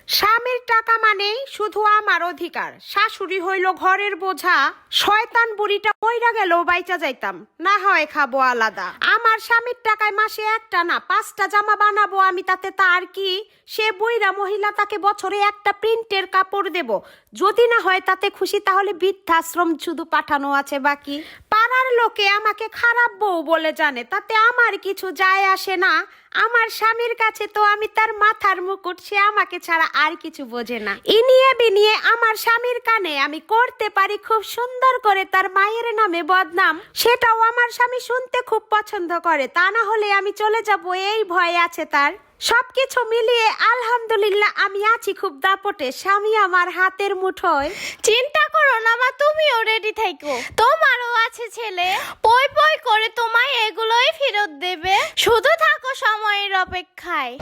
স্বামীর টাকা মানেই শুধু আমার অধিকার, শাশুড়ি হইল ঘরের বোঝা। শয়তান বুড়িটা মইরা গেলেও বাইচা যাইতাম, না হয় খাবো আলাদা। আমার স্বামীর টাকায় মাসে একটা না 5টা জামা বানাবো আমি, তাতে তার কি? সে বুইরা মহিলা, তাকে বছরে একটা প্রিন্টের কাপড় দেব। যদি না হয় তাতে খুশি, তাহলে বৃদ্ধাশ্রম শুধু পাঠানো আছে বাকি। পাড়ার লোকে আমাকে খারাপ বউ বলে জানে, তাতে আমার কিছু যায় আসে না। আমার স্বামীর কাছে তো আমি তার মাথার মুকুট, সে আমাকে ছাড়া আর কিছু বোঝে না। ইনিয়ে বিনিয়ে আমার স্বামীর কানে আমি করতে পারি খুব সুন্দর করে তার মায়ের নামে বদনাম, সেটাও আমার স্বামী শুনতে খুব পছন্দ করে। তা না হলে আমি চলে যাব, এই ভয় আছে তার। সবকিছু মিলিয়ে আলহামদুলিল্লাহ আমি আছি খুব দাপটে, স্বামী আমার হাতের মুঠোয়। চিন্তা করো না মা, তুমিও রেডি থাকো, তোমারও আছে ছেলে, পই পই করে তোমায় এগুলোই ফেরত দেবে। শুধু থাকো সময়ের অপেক্ষায়।